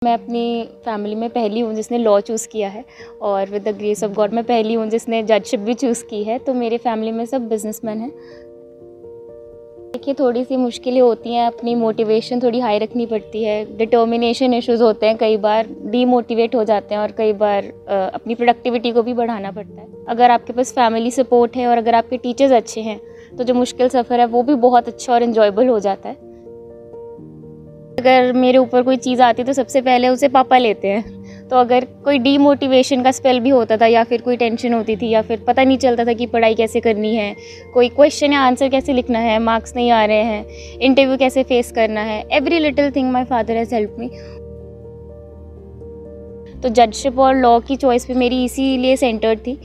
मैं अपनी फैमिली में पहली हूँ जिसने लॉ चूज़ किया है और with the grace of God मैं पहली हूँ जिसने जजशिप भी चूज़ की है। तो मेरे फैमिली में सब बिजनेसमैन हैं। देखिए, थोड़ी सी मुश्किलें होती हैं, अपनी मोटिवेशन थोड़ी हाई रखनी पड़ती है, डिटर्मिनेशन इश्यूज़ होते हैं, कई बार डीमोटिवेट हो जाते हैं और कई बार अपनी प्रोडक्टिविटी को भी बढ़ाना पड़ता है। अगर आपके पास फैमिली सपोर्ट है और अगर आपके टीचर्स अच्छे हैं तो जो मुश्किल सफ़र है वो भी बहुत अच्छा और इन्जॉयबल हो जाता है। अगर मेरे ऊपर कोई चीज़ आती तो सबसे पहले उसे पापा लेते हैं। तो अगर कोई डीमोटिवेशन का स्पेल भी होता था या फिर कोई टेंशन होती थी या फिर पता नहीं चलता था कि पढ़ाई कैसे करनी है, कोई क्वेश्चन या आंसर कैसे लिखना है, मार्क्स नहीं आ रहे हैं, इंटरव्यू कैसे फेस करना है, every little thing my father has help me. तो जजशिप और लॉ की चॉइस पे मेरी इसीलिए सेंटर्ड थी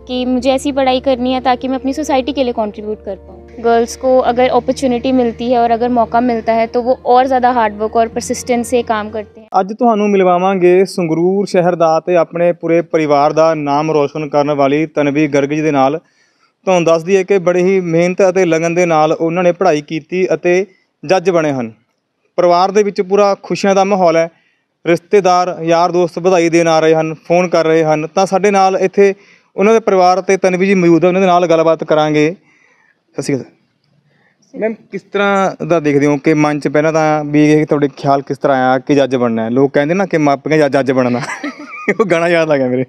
कि मुझे ऐसी पढ़ाई करनी है ताकि मैं अपनी सोसाइटी के लिए कंट्रीब्यूट कर पाऊँ। गर्ल्स को अगर अपॉर्चुनिटी मिलती है और अगर मौका मिलता है तो वो और ज़्यादा हार्डवर्क और परसिस्टेंस से काम करते हैं। ਅੱਜ ਤੁਹਾਨੂੰ ਮਿਲਵਾਵਾਂਗੇ ਸੰਗਰੂਰ ਸ਼ਹਿਰ ਦਾ ਤੇ ਆਪਣੇ ਪੂਰੇ ਪਰਿਵਾਰ ਦਾ ਨਾਮ ਰੋਸ਼ਨ ਕਰਨ ਵਾਲੀ ਤਨਵੀ ਗਰਗ ਜੀ ਦੇ ਨਾਲ। ਤੁਹਾਨੂੰ ਦੱਸ ਦਈਏ ਕਿ ਬੜੀ ਹੀ ਮਿਹਨਤ ਅਤੇ ਲਗਨ ਦੇ ਨਾਲ ਉਹਨਾਂ ਨੇ ਪੜ੍ਹਾਈ ਕੀਤੀ ਅਤੇ ਜੱਜ ਬਣੇ ਹਨ। ਪਰਿਵਾਰ ਦੇ ਵਿੱਚ ਪੂਰਾ ਖੁਸ਼ੀਆਂ ਦਾ ਮਾਹੌਲ ਹੈ। ਰਿਸ਼ਤੇਦਾਰ ਯਾਰ ਦੋਸਤ ਵਧਾਈ ਦੇਣ ਆ ਰਹੇ ਹਨ, ਫੋਨ ਕਰ ਰਹੇ ਹਨ। ਤਾਂ ਸਾਡੇ ਨਾਲ ਇੱਥੇ ਉਹਨਾਂ ਦੇ ਪਰਿਵਾਰ ਅਤੇ ਤਨਵੀ ਜੀ ਮੌਜੂਦ ਹੈ, ਉਹਨਾਂ ਦੇ ਨਾਲ ਗੱਲਬਾਤ ਕਰਾਂਗੇ। ਸਤਿ ਸ਼੍ਰੀ ਅਕਾਲ मैम, किस तरह का देखते हो कि मन च पहला तो भी थोड़े ख्याल किस तरह आया कि जज बनना है? लोग कहते ना कि मापियां जज बनना वो गाना याद आ गया मेरे।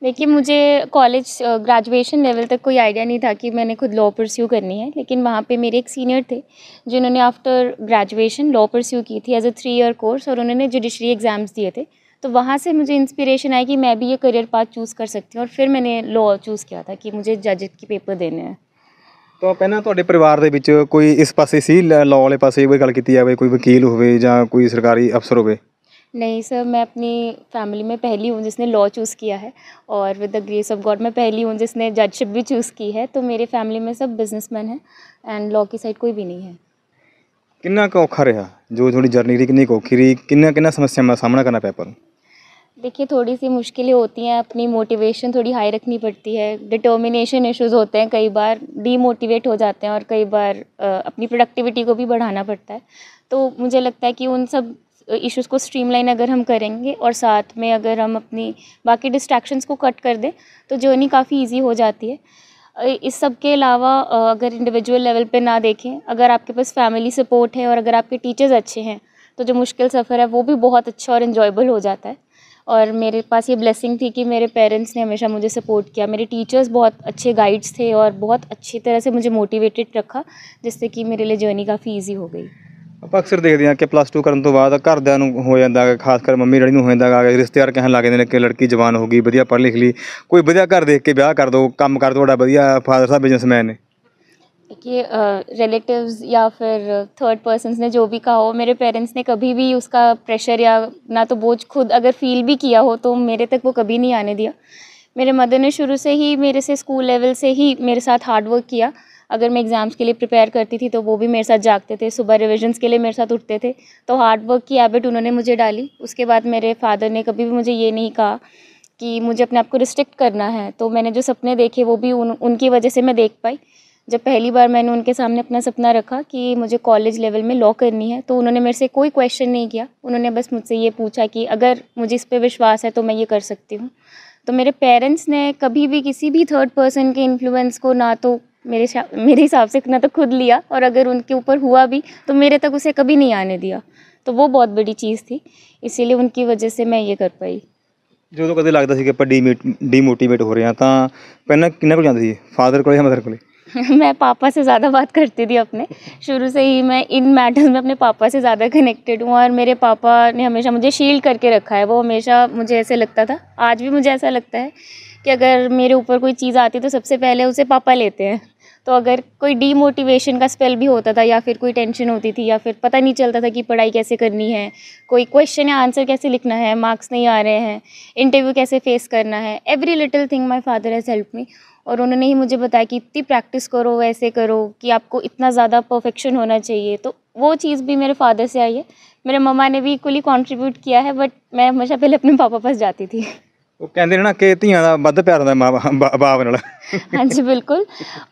देखिए, मुझे कॉलेज ग्रेजुएशन लेवल तक कोई आइडिया नहीं था कि मैंने खुद लॉ परस्यू करनी है, लेकिन वहाँ पे मेरे एक सीनियर थे जिन्होंने आफ्टर ग्रेजुएशन लॉ परस्यू की थी एज अ 3 ईयर कोर्स और उन्होंने जुडिशरी एग्ज़ाम्स दिए थे। तो वहाँ से मुझे इंस्पिरेशन आई कि मैं भी ये करियर पाथ चूज़ कर सकती हूँ और फिर मैंने लॉ चूज़ किया था कि मुझे जज के पेपर देने हैं। तो ਪਹਿਲਾਂ ਤੁਹਾਡੇ ਪਰਿਵਾਰ ਦੇ ਵਿੱਚ ਕੋਈ ਇਸ ਪਾਸੇ ਸੀ ਲਾਅ ਵਾਲੇ ਪਾਸੇ ਕੋਈ ਗੱਲ ਕੀਤੀ ਜਾਵੇ, ਕੋਈ ਵਕੀਲ ਹੋਵੇ ਜਾਂ ਕੋਈ ਸਰਕਾਰੀ अफसर ਹੋਵੇ? नहीं सर, मैं अपनी फैमिली में पहली हूँ जिसने लॉ चूज़ किया है और with the grace of God मैं पहली हूँ जिसने जजशिप भी चूज़ की है। तो मेरे फैमिली में सब बिजनेसमैन हैं एंड लॉ की साइड कोई भी नहीं है। ਕਿੰਨਾ ਕੁ ਔਖਾ ਰਿਹਾ ਜੋ ਤੁਹਾਡੀ ਜਰਨੀ ਰਹੀ, ਕਿੰਨੀ ਕੁ ਔਖੀ ਰਹੀ, ਕਿੰਨਾ ਸਮੱਸਿਆਵਾਂ ਦਾ ਸਾਹਮਣਾ ਕਰਨਾ ਪਿਆ ਆਪਾਂ ਨੂੰ? देखिए, थोड़ी सी मुश्किलें होती हैं, अपनी मोटिवेशन थोड़ी हाई रखनी पड़ती है, डिटर्मिनेशन इश्यूज़ होते हैं, कई बार डीमोटिवेट हो जाते हैं और कई बार अपनी प्रोडक्टिविटी को भी बढ़ाना पड़ता है। तो मुझे लगता है कि उन सब इश्यूज़ को स्ट्रीमलाइन अगर हम करेंगे और साथ में अगर हम अपनी बाकी डिस्ट्रैक्शंस को कट कर दें तो जर्नी काफ़ी ईजी हो जाती है। इस सब के अलावा अगर इंडिविजुअल लेवल पे ना देखें, अगर आपके पास फैमिली सपोर्ट है और अगर आपके टीचर्स अच्छे हैं तो जो मुश्किल सफ़र है वो भी बहुत अच्छा और इन्जॉयबल हो जाता है। और मेरे पास ये ब्लेसिंग थी कि मेरे पेरेंट्स ने हमेशा मुझे सपोर्ट किया, मेरे टीचर्स बहुत अच्छे गाइड्स थे और बहुत अच्छी तरह से मुझे मोटिवेटेड रखा, जिससे कि मेरे लिए जर्नी काफ़ी ईजी हो गई। ਆਪਾਂ ਅਕਸਰ ਦੇਖਦੇ ਹਾਂ ਕਿ +2 ਕਰਨ ਤੋਂ ਬਾਅਦ ਘਰਦਿਆਂ ਨੂੰ ਹੋ ਜਾਂਦਾ ਗਾ, ਖਾਸ ਕਰ ਮੰਮੀ ਡੈਡੀ ਨੂੰ ਹੋ ਜਾਂਦਾ ਗਾ, ਰਿਸ਼ਤੇਦਾਰ ਕਹਿਣ ਲੱਗ ਜਾਂਦੇ ਨੇ ਕਿ ਲੜਕੀ ਜਵਾਨ ਹੋ ਗਈ, ਵਧੀਆ ਪੜ੍ਹ ਲਿਖ ਲਈ, ਕੋਈ ਵਧੀਆ ਘਰ ਦੇਖ ਕੇ ਵਿਆਹ ਕਰ ਦਿਓ, ਕੰਮ ਕਰ ਤੁਹਾਡਾ ਵਧੀਆ, ਫਾਦਰ ਸਾਹਿਬ बिजनेसमैन ने। देखिए, रिलेटिव्स या फिर थर्ड पर्सन्स ने जो भी कहा हो, मेरे पेरेंट्स ने कभी भी उसका प्रेशर या ना तो बोझ खुद अगर फील भी किया हो तो मेरे तक वो कभी नहीं आने दिया। मेरे मदर ने शुरू से ही मेरे से स्कूल लेवल से ही मेरे साथ हार्ड वर्क किया। अगर मैं एग्ज़ाम्स के लिए प्रिपेयर करती थी तो वो भी मेरे साथ जागते थे, सुबह रिविजन्स के लिए मेरे साथ उठते थे। तो हार्ड वर्क की हैबिट उन्होंने मुझे डाली। उसके बाद मेरे फादर ने कभी भी मुझे ये नहीं कहा कि मुझे अपने आप को रिस्ट्रिक्ट करना है। तो मैंने जो सपने देखे वो भी उनकी वजह से मैं देख पाई। जब पहली बार मैंने उनके सामने अपना सपना रखा कि मुझे कॉलेज लेवल में लॉ करनी है तो उन्होंने मेरे से कोई क्वेश्चन नहीं किया। उन्होंने बस मुझसे ये पूछा कि अगर मुझे इस पे विश्वास है तो मैं ये कर सकती हूँ। तो मेरे पेरेंट्स ने कभी भी किसी भी थर्ड पर्सन के इन्फ्लुएंस को ना तो मेरे हिसाब से ना तो खुद लिया और अगर उनके ऊपर हुआ भी तो मेरे तक उसे कभी नहीं आने दिया। तो वो बहुत बड़ी चीज़ थी, इसीलिए उनकी वजह से मैं ये कर पाई। ਜਦੋਂ ਕਦੇ ਲੱਗਦਾ ਸੀ ਕਿ ਆਪਾਂ ਡੀਮੋਟੀਵੇਟ ਹੋ ਰਹੇ ਹਾਂ ਤਾਂ ਪਹਿਲਾਂ ਕਿੰਨਾ ਕੋਲ ਜਾਂਦੇ ਸੀ, ਫਾਦਰ ਕੋਲੇ ਜਾਂ ਮਦਰ ਕੋਲੇ? मैं पापा से ज़्यादा बात करती थी अपने, शुरू से ही मैं इन मैटर्स में अपने पापा से ज़्यादा कनेक्टेड हूँ और मेरे पापा ने हमेशा मुझे शील्ड करके रखा है। वो हमेशा मुझे ऐसे लगता था, आज भी मुझे ऐसा लगता है कि अगर मेरे ऊपर कोई चीज़ आती तो सबसे पहले उसे पापा लेते हैं। तो अगर कोई डीमोटिवेशन का स्पेल भी होता था या फिर कोई टेंशन होती थी या फिर पता नहीं चलता था कि पढ़ाई कैसे करनी है, कोई क्वेश्चन या आंसर कैसे लिखना है, मार्क्स नहीं आ रहे हैं, इंटरव्यू कैसे फेस करना है, every little thing my father has help me. और उन्होंने ही मुझे बताया कि इतनी प्रैक्टिस करो, वैसे करो कि आपको इतना ज़्यादा परफेक्शन होना चाहिए। तो वो चीज़ भी मेरे फादर से आई है। मेरे मम्मा ने भी इक्वली कंट्रीब्यूट किया है, बट मैं हमेशा पहले अपने पापा पास जाती थी। ਉਹ ਕਹਿੰਦੇ ਨੇ ਨਾ ਕਿ ਧੀਆਂ ਦਾ ਵੱਧ ਪਿਆਰ ਹੁੰਦਾ ਬਾਪ ਨਾਲ। हाँ जी, बिल्कुल।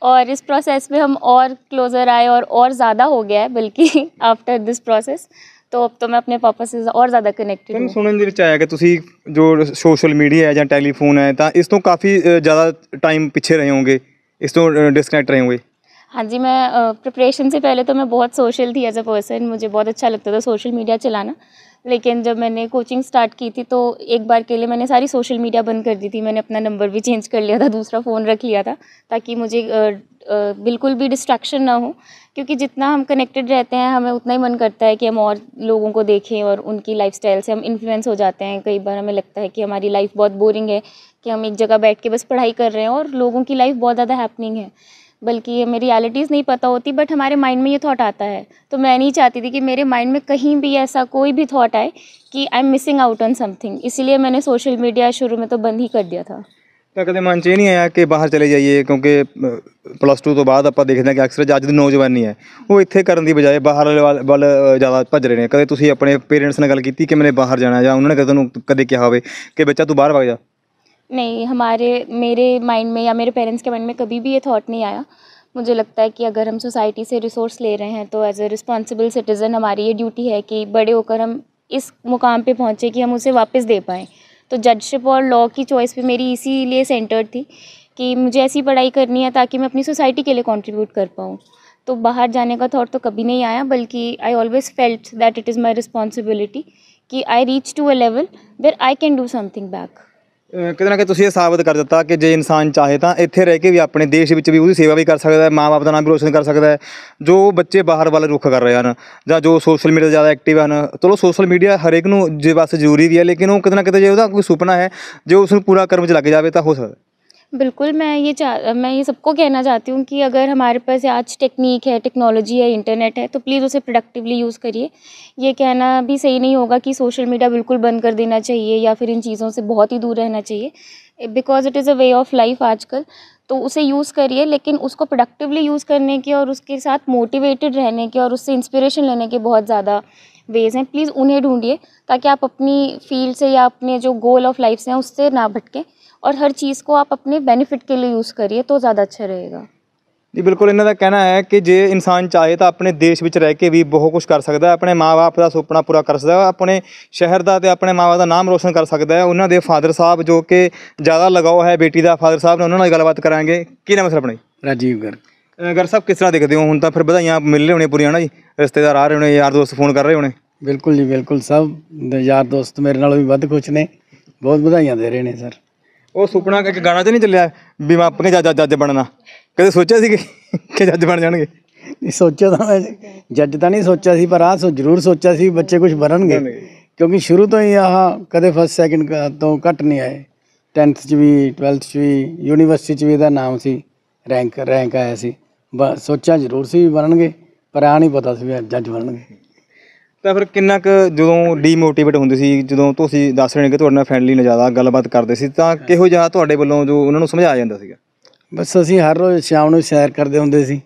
और इस प्रोसेस में हम और क्लोज़र आए और ज़्यादा हो गया है बल्कि आफ्टर दिस प्रोसेस। तो अब तो मैं अपने पापा से और ज़्यादा कनेक्टेड ਤੁਹਾਨੂੰ हूँ। ਸੁਣਨ ਦੇ ਵਿੱਚ ਆਇਆ ਕਿ ਤੁਸੀਂ ਜੋ ਸੋਸ਼ਲ ਮੀਡੀਆ ਹੈ ਜਾਂ ਟੈਲੀਫੋਨ ਹੈ ਤਾਂ ਇਸ ਤੋਂ ਕਾफ़ी ज़्यादा टाइम पीछे रहे होंगे, इस तो डिस्कनेक्ट रहे होंगे। हाँ जी, मैं प्रिपरेशन से पहले तो मैं बहुत सोशल थी एज अ पर्सन, मुझे बहुत अच्छा लगता था सोशल मीडिया चलाना। लेकिन जब मैंने कोचिंग स्टार्ट की थी तो एक बार के लिए मैंने सारी सोशल मीडिया बंद कर दी थी। मैंने अपना नंबर भी चेंज कर लिया था, दूसरा फ़ोन रख लिया था, ताकि मुझे बिल्कुल भी डिस्ट्रैक्शन ना हो। क्योंकि जितना हम कनेक्टेड रहते हैं हमें उतना ही मन करता है कि हम और लोगों को देखें और उनकी लाइफस्टाइल से हम इन्फ्लुएंस हो जाते हैं। कई बार हमें लगता है कि हमारी लाइफ बहुत बोरिंग है, कि हम एक जगह बैठ के बस पढ़ाई कर रहे हैं और लोगों की लाइफ बहुत ज़्यादा हैपनिंग है, बल्कि हमें रियलिटीज़ नहीं पता होती, बट हमारे माइंड में ये थॉट आता है। तो मैं नहीं चाहती थी कि मेरे माइंड में कहीं भी ऐसा कोई भी थॉट आए कि I am missing out on something, इसीलिए मैंने सोशल मीडिया शुरू में तो बंद ही कर दिया था। ਤਾਂ ਕਦੇ ਮਨ 'ਚ ਇਹ ਨਹੀਂ ਆਇਆ ਕਿ ਬਾਹਰ ਚਲੇ ਜਾਈਏ, ਕਿਉਂਕਿ +2 ਤੋਂ ਬਾਅਦ ਆਪਾਂ ਦੇਖਦੇ ਹਾਂ ਕਿ ਅਕਸਰ ਅੱਜ ਦੀ ਨੌਜਵਾਨੀ ਹੈ ਉਹ ਇੱਥੇ ਕਰਨ ਦੀ ਬਜਾਏ ਬਾਹਰ ਵੱਲ ਜ਼ਿਆਦਾ ਭੱਜ ਰਹੇ ਨੇ। ਕਦੇ ਤੁਸੀਂ ਆਪਣੇ ਪੇਰੈਂਟਸ ਨਾਲ ਗੱਲ ਕੀਤੀ ਕਿ ਮੈਨੇ ਬਾਹਰ ਜਾਣਾ, ਜਾਂ ਉਹਨਾਂ ਨੇ ਕਦੇ ਤੁਹਾਨੂੰ ਕਦੇ ਕਿਹਾ ਹੋਵੇ ਕਿ ਬੱਚਾ तू बाहर भाग जा? नहीं, मेरे माइंड में या मेरे पेरेंट्स के माइंड में कभी भी ये थॉट नहीं आया। मुझे लगता है कि अगर हम सोसाइटी से रिसोर्स ले रहे हैं तो एज अ रिस्पॉन्सिबल सिटीज़न हमारी ये ड्यूटी है कि बड़े होकर हम इस मुकाम पे पहुँचे कि हम उसे वापस दे पाएँ। तो जजशिप और लॉ की चॉइस पे मेरी इसीलिए सेंटर्ड थी कि मुझे ऐसी पढ़ाई करनी है ताकि मैं अपनी सोसाइटी के लिए कंट्रीब्यूट कर पाऊँ। तो बाहर जाने का थॉट तो कभी नहीं आया, बल्कि I always felt that it is my responsibility कि I reach to a level where I can do something back. ਕਿਤੇ ਨਾ ਕਿਤੇ ਤੁਸੀਂ ਇਹ ਸਾਬਤ ਕਰ ਦਿੱਤਾ ਕਿ ਜੇ ਇਨਸਾਨ ਚਾਹੇ ਤਾਂ ਇੱਥੇ ਰਹਿ ਕੇ ਵੀ ਆਪਣੇ ਦੇਸ਼ ਵਿੱਚ ਵੀ ਉਹਦੀ ਸੇਵਾ ਵੀ ਕਰ ਸਕਦਾ ਹੈ, ਮਾਂ-ਬਾਪ ਦਾ ਨਾਮ ਵੀ ਰੋਸ਼ਨ ਕਰ ਸਕਦਾ ਹੈ। ਜੋ ਬੱਚੇ ਬਾਹਰ ਵੱਲ ਰੁੱਖ ਕਰ ਰਹੇ ਹਨ ਜਾਂ ਜੋ ਸੋਸ਼ਲ ਮੀਡੀਆ 'ਤੇ ਜ਼ਿਆਦਾ ਐਕਟਿਵ ਹਨ, ਚਲੋ ਸੋਸ਼ਲ ਮੀਡੀਆ ਹਰੇਕ ਨੂੰ ਜੇ ਬਸ ਜ਼ਰੂਰੀ ਵੀ ਹੈ, ਲੇਕਿਨ ਉਹ ਕਿਤੇ ਨਾ ਕਿਤੇ ਜੇ ਉਹਦਾ ਕੋਈ ਸੁਪਨਾ ਹੈ, ਜੇ ਉਸ ਨੂੰ ਪੂਰਾ ਕਰਨ 'ਚ ਲੱਗ ਜਾਵੇ ਤਾਂ ਹੋ ਸਕਦਾ। बिल्कुल, मैं ये सबको कहना चाहती हूँ कि अगर हमारे पास आज टेक्निक है, टेक्नोलॉजी है, इंटरनेट है, तो प्लीज़ उसे प्रोडक्टिवली यूज़ करिए। ये कहना भी सही नहीं होगा कि सोशल मीडिया बिल्कुल बंद कर देना चाहिए या फिर इन चीज़ों से बहुत ही दूर रहना चाहिए, because it is a way of life आजकल। तो उसे यूज़ करिए, लेकिन उसको प्रोडक्टिवली यूज़ करने के और उसके साथ मोटिवेटेड रहने के और उससे इंस्पिरेशन लेने के बहुत ज़्यादा वेज़ हैं। प्लीज़ उन्हें ढूंढिए ताकि आप अपनी फील्ड से या अपने जो गोल ऑफ लाइफ से हैं उससे ना भटकें, और हर चीज़ को आप अपने बेनिफिट के लिए यूज़ करिए तो ज़्यादा अच्छा रहेगा। ਜੀ ਬਿਲਕੁਲ, ਇਹਨਾਂ ਦਾ ਕਹਿਣਾ ਹੈ ਕਿ ਜੇ ਇਨਸਾਨ ਚਾਹੇ ਤਾਂ ਆਪਣੇ ਦੇਸ਼ ਵਿੱਚ ਰਹਿ ਕੇ ਵੀ ਬਹੁਤ ਕੁਝ ਕਰ ਸਕਦਾ ਹੈ, ਆਪਣੇ ਮਾਂ-ਬਾਪ ਦਾ ਸੁਪਨਾ ਪੂਰਾ ਕਰ ਸਕਦਾ ਹੈ, ਆਪਣੇ ਸ਼ਹਿਰ ਦਾ ਅਤੇ ਆਪਣੇ ਮਾਂ-ਬਾਪ ਦਾ ਨਾਮ ਰੋਸ਼ਨ ਕਰ ਸਕਦਾ ਹੈ। ਉਹਨਾਂ ਦੇ ਫਾਦਰ ਸਾਹਿਬ ਜੋ ਕਿ ਜ਼ਿਆਦਾ ਲਗਾਓ ਹੈ ਬੇਟੀ ਦਾ ਫਾਦਰ ਸਾਹਿਬ ਨੇ, ਉਹਨਾਂ ਨਾਲ ਗੱਲਬਾਤ ਕਰਾਂਗੇ। ਕੀ ਨਾਮ ਹੈ ਸਰ ਆਪਣਾ? ਰਾਜੀਵ ਗਰਗ। ਗਰ ਸਾਹਿਬ, ਕਿਸ ਤਰ੍ਹਾਂ ਦੇਖਦੇ ਹੋ? ਹੁਣ ਤਾਂ ਫਿਰ ਵਧਾਈਆਂ ਮਿਲ ਰਹੇ ਹੋਣੇ ਪੂਰੀਆਂ ਨਾ ਜੀ, ਰਿਸ਼ਤੇਦਾਰ ਆ ਰਹੇ ਹੋਣੇ, ਯਾਰ ਦੋਸਤ ਫੋਨ ਕਰ ਰਹੇ ਹੋਣੇ। ਬਿਲਕੁਲ ਜੀ ਬਿਲਕੁਲ, ਸਭ ਯਾਰ ਦੋਸਤ ਮੇਰੇ ਨਾਲੋਂ ਵੀ ਵੱਧ ਖੁਸ਼ ਨੇ, ਬਹੁਤ ਵਧਾਈਆਂ ਦੇ ਰਹੇ ਨੇ ਸਰ। ਉਹ ਸੁਪਨਾ ਇੱਕ ਗਾਣਾ 'ਚ ਨਹੀਂ ਚੱਲਿਆ ਵੀ ਮੈਂ ਆਪਣੇ ਜੱਜ ਬਣਨਾ? ਕਦੇ ਸੋਚਿਆ ਸੀ ਕਿ ਜੱਜ ਬਣ ਜਾਣਗੇ? ਨਹੀਂ ਸੋਚਿਆ ਤਾਂ ਮੈਂ ਜੱਜ ਤਾਂ ਨਹੀਂ ਸੋਚਿਆ ਸੀ, ਪਰ ਜ਼ਰੂਰ ਸੋਚਿਆ ਸੀ ਬੱਚੇ ਕੁਝ ਬਣਨਗੇ, ਕਿਉਂਕਿ ਸ਼ੁਰੂ ਤੋਂ ਹੀ ਕਦੇ ਫਸਟ ਸੈਕਿੰਡ ਤੋਂ ਘੱਟ ਨਹੀਂ ਆਏ। 10th 'ਚ ਵੀ 12th 'ਚ ਵੀ ਯੂਨੀਵਰਸਿਟੀ 'ਚ ਵੀ ਇਹਦਾ ਨਾਮ ਸੀ, ਰੈਂਕ ਆਇਆ ਸੀ। ਸੋਚਿਆ ਜ਼ਰੂਰ ਸੀ ਵੀ ਬਣਨਗੇ, ਪਰ ਨਹੀਂ ਪਤਾ ਸੀ ਵੀ ਜੱਜ ਬਣਨਗੇ। ਤਾਂ ਫਿਰ ਕਿੰਨਾ ਕੁ ਜਦੋਂ ਡੀਮੋਟੀਵੇਟ ਹੁੰਦੇ ਸੀ, ਜਦੋਂ ਤੁਸੀਂ ਦੱਸ ਰਹੇ ਨੇ ਕਿ ਤੁਹਾਡੇ ਨਾਲ ਫਰੈਂਡਲੀ ਨਾਲ ਜ਼ਿਆਦਾ ਗੱਲਬਾਤ ਕਰਦੇ ਸੀ, ਤਾਂ ਕਿਹੋ ਜਿਹਾ ਤੁਹਾਡੇ ਵੱਲੋਂ ਜੋ ਉਹਨਾਂ ਨੂੰ ਸਮਝਾਇਆ ਜਾਂਦਾ ਸੀਗਾ? ਬਸ ਅਸੀਂ ਹਰ ਰੋਜ਼ ਸ਼ਾਮ ਨੂੰ ਸੈਰ ਕਰਦੇ ਹੁੰਦੇ ਸੀ,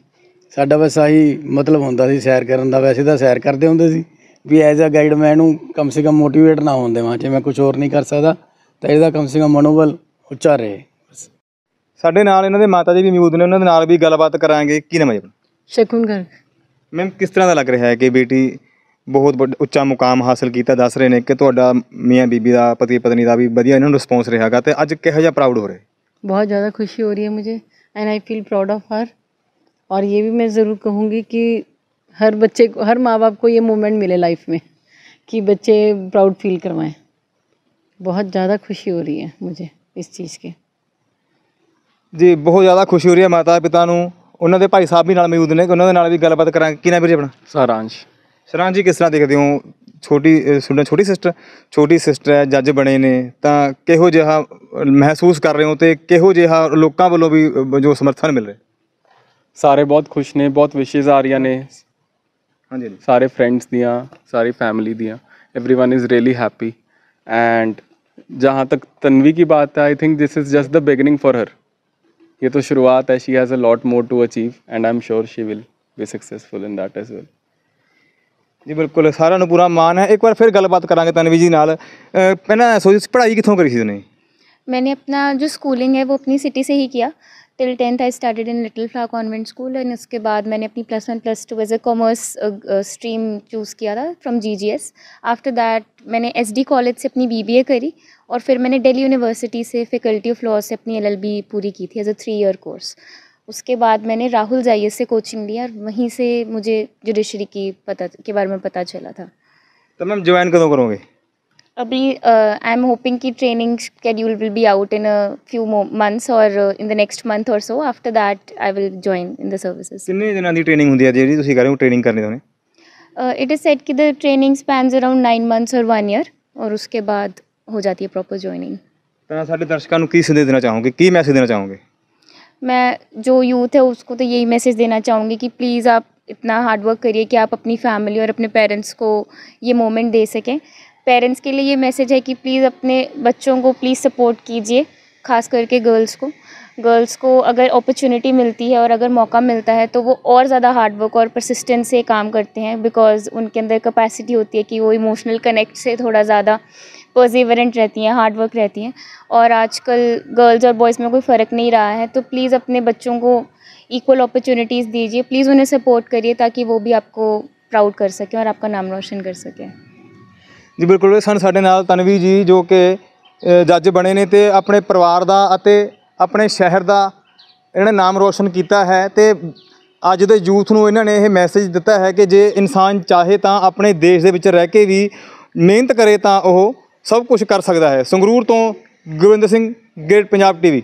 ਸਾਡਾ ਬਸ ਆਹੀ ਮਤਲਬ ਹੁੰਦਾ ਸੀ ਸੈਰ ਕਰਨ ਦਾ। ਵੈਸੇ ਤਾਂ ਸੈਰ ਕਰਦੇ ਹੁੰਦੇ ਸੀ ਵੀ ਐਜ਼ ਅ ਗਾਈਡ ਮੈਂ ਇਹਨੂੰ ਕਮ ਸੇ ਕਮ ਮੋਟੀਵੇਟ ਨਾ ਹੋਣ ਦੇਵਾਂ, ਜੇ ਮੈਂ ਕੁਝ ਹੋਰ ਨਹੀਂ ਕਰ ਸਕਦਾ ਤਾਂ ਇਹਦਾ ਕਮ ਸੇ ਕਮ ਮਨੋਬਲ ਉੱਚਾ ਰਹੇ। ਸਾਡੇ ਨਾਲ ਇਹਨਾਂ ਦੇ ਮਾਤਾ ਜੀ ਵੀ ਮੌਜੂਦ ਨੇ, ਉਹਨਾਂ ਦੇ ਨਾਲ ਵੀ ਗੱਲਬਾਤ ਕਰਾਂਗੇ। ਕੀ ਨਾਮ ਹੈ ਆਪਣਾ? ਸ਼ਗੁਨ ਗਰਗ। ਮੈਮ, ਕਿਸ ਤਰ੍ਹਾਂ ਦਾ ਲੱਗ ਰਿਹਾ ਹੈ ਕਿ ਬੇਟੀ ਬਹੁਤ ਵੱਡਾ ਉੱਚਾ ਮੁਕਾਮ ਹਾਸਲ ਕੀਤਾ? ਦੱਸ ਰਹੇ ਨੇ ਕਿ ਤੁਹਾਡਾ ਮੀਆਂ ਬੀਬੀ ਦਾ, ਪਤੀ ਪਤਨੀ ਦਾ ਵੀ ਵਧੀਆ ਇਹਨਾਂ ਨੂੰ ਰਿਸਪੌਂਸ ਰਿਹਾ ਹੈਗਾ, ਅਤੇ ਅੱਜ ਕਿਹੋ ਜਿਹਾ ਪ੍ਰਾਊਡ ਹੋ ਰਿਹਾ? बहुत ज़्यादा खुशी हो रही है मुझे, and I feel proud of her. और ये भी मैं ज़रूर कहूँगी कि हर बच्चे को, हर माँ बाप को ये मोमेंट मिले लाइफ में कि बच्चे प्राउड फील करवाएं। बहुत ज़्यादा खुशी हो रही है मुझे इस चीज़ की। ਜੀ ਬਹੁਤ ਜ਼ਿਆਦਾ ਖੁਸ਼ੀ ਹੋ ਰਹੀ ਹੈ ਮਾਤਾ ਪਿਤਾ ਨੂੰ। ਉਹਨਾਂ ਦੇ ਭਾਈ ਸਾਹਿਬ ਵੀ ਨਾਲ ਮੌਜੂਦ ਨੇ, ਉਹਨਾਂ ਦੇ ਨਾਲ ਵੀ ਗੱਲਬਾਤ ਕਰਾਂਗੇ। ਕੀ ਨਾਮ ਵੀਰ ਜੀ ਆਪਣਾ? ਸਾਰਾਂਸ਼। ਸਰਾਂ ਜੀ, ਕਿਸ ਤਰ੍ਹਾਂ ਦੇਖਦੇ ਹੋ ਛੋਟੀ ਸਿਸਟਰ ਹੈ, ਜੱਜ ਬਣੇ ਨੇ, ਤਾਂ ਕਿਹੋ ਜਿਹਾ ਮਹਿਸੂਸ ਕਰ ਰਹੇ ਹੋ ਅਤੇ ਕਿਹੋ ਜਿਹਾ ਲੋਕਾਂ ਵੱਲੋਂ ਵੀ ਜੋ ਸਮਰਥਨ ਮਿਲ ਰਿਹਾ? ਸਾਰੇ ਬਹੁਤ ਖੁਸ਼ ਨੇ, ਬਹੁਤ ਵਿਸ਼ੇਜ਼ ਆ ਰਹੀਆਂ ਨੇ ਹਾਂਜੀ ਹਾਂਜੀ। ਸਾਰੇ ਫਰੈਂड्स ਦੀਆਂ, ਸਾਰੀ फैमिली ਦੀਆਂ। Everyone is really happy, and जहाँ तक तन्वी की बात है, I think this is just the beginning for her. ये तो शुरुआत है, she has a lot more to achieve, and I am sure she will be successful in that as well. ਜੀ ਬਿਲਕੁਲ, ਸਾਰਿਆਂ ਨੂੰ ਪੂਰਾ ਮਾਣ ਹੈ। ਇੱਕ ਵਾਰ ਫਿਰ ਗੱਲਬਾਤ ਕਰਾਂਗੇ ਤਨਵੀ ਜੀ ਨਾਲ। ਪਹਿਲਾਂ ਪੜ੍ਹਾਈ ਕਿੱਥੋਂ ਕਰੀ ਸੀ ਤੁਸੀਂ? मैंने अपना जो स्कूलिंग है वो अपनी सिटी से ही किया, till 10th I started in Little Flower Convent School and उसके बाद मैंने अपनी +1 +2 as a commerce stream choose किया था फ्रॉम GGS। आफ्टर दैट मैंने SD कॉलेज से अपनी BBA करी और फिर मैंने दिल्ली यूनिवर्सिटी से फैकल्टी ऑफ लॉ से अपनी LLB पूरी की थी एज अ 3 ईयर कोर्स। उसके बाद मैंने राहुल जाइए से कोचिंग लिया और वहीं से मुझे जुडिशरी के बारे में पता चला था। तो मैम ज्वाइन कਦੋਂ करोगे? अभी आई एम होपिंग कि training schedule will be out in a few months और इन द नेक्स्ट मंथ और so after that I will join in the services. ਕਿੰਨੇ ਦਿਨਾਂ ਦੀ ਟ੍ਰੇਨਿੰਗ ਹੁੰਦੀ ਹੈ ਜਿਹੜੀ ਤੁਸੀਂ ਕਰ ਰਹੇ ਹੋ ट्रेनिंग करनी होने? इट इज़ सेट कि the training spans around 9 months और 1 year और उसके बाद हो जाती है प्रॉपर ज्वाइनिंग। ਤਾਂ ਸਾਡੇ ਦਰਸ਼ਕਾਂ ਨੂੰ ਕੀ ਸੰਦੇਸ਼ ਦੇਣਾ ਚਾਹੋਗੇ, ਕੀ ਮੈਸੇਜ ਦੇਣਾ ਚਾਹੋਗੇ? मैं जो यूथ है उसको तो यही मैसेज देना चाहूँगी कि प्लीज़ आप इतना हार्ड वर्क करिए कि आप अपनी फैमिली और अपने पेरेंट्स को ये मोमेंट दे सकें। पेरेंट्स के लिए ये मैसेज है कि प्लीज़ अपने बच्चों को प्लीज़ सपोर्ट कीजिए, ख़ास करके गर्ल्स को अगर अपॉर्चुनिटी मिलती है और अगर मौका मिलता है तो वो और ज़्यादा हार्ड वर्क और परसिस्टेंस से काम करते हैं, बिकॉज़ उनके अंदर कैपेसिटी होती है कि वो इमोशनल कनेक्ट से थोड़ा ज़्यादा पर्सिवरेंट रहती हैं, हार्ड वर्क रहती हैं। और आजकल गर्ल्स और बॉयज़ में कोई फ़र्क नहीं रहा है, तो प्लीज़ अपने बच्चों को इक्वल अपॉर्चुनिटीज़ दीजिए, प्लीज़ उन्हें सपोर्ट करिए ताकि वो भी आपको प्राउड कर सकें और आपका नाम रोशन कर सकें। ਜੀ ਬਿਲਕੁਲ ਸਨ ਸਾਡੇ ਨਾਲ ਤਨਵੀ ਜੀ ਜੋ ਕਿ ਜੱਜ ਬਣੇ ਨੇ ਤੇ ਆਪਣੇ ਪਰਿਵਾਰ ਦਾ ਅਤੇ ਆਪਣੇ ਸ਼ਹਿਰ ਦਾ ਇਹਨਾਂ ਨੇ ਨਾਮ ਰੋਸ਼ਨ ਕੀਤਾ ਹੈ ਤੇ ਅੱਜ ਦੇ ਯੂਥ ਨੂੰ ਇਹਨਾਂ ਨੇ ਇਹ ਮੈਸੇਜ ਦਿੱਤਾ ਹੈ ਕਿ ਜੇ ਇਨਸਾਨ ਚਾਹੇ ਤਾਂ ਆਪਣੇ ਦੇਸ਼ ਦੇ ਵਿੱਚ ਰਹਿ ਕੇ ਵੀ ਮਿਹਨਤ ਕਰੇ ਤਾਂ ਉਹ ਸਭ ਕੁਝ ਕਰ ਸਕਦਾ ਹੈ। ਸੰਗਰੂਰ ਤੋਂ ਗੁਰਵਿੰਦਰ ਸਿੰਘ, ਗ੍ਰੇਟ ਪੰਜਾਬ TV।